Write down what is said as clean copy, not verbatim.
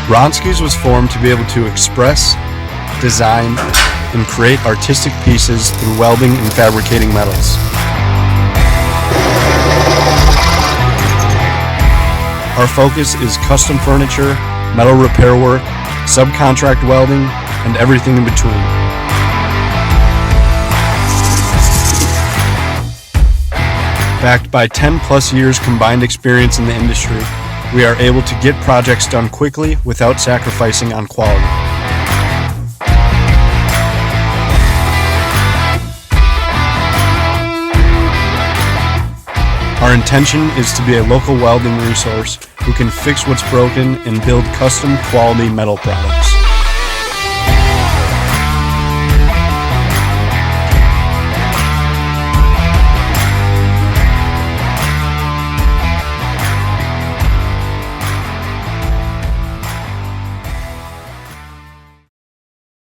RANSKI'S was formed to be able to express, design, and create artistic pieces through welding and fabricating metals. Our focus is custom furniture, metal repair work, subcontract welding, and everything in between. Backed by 10+ years combined experience in the industry, we are able to get projects done quickly without sacrificing on quality. Our intention is to be a local welding resource who can fix what's broken and build custom quality metal products.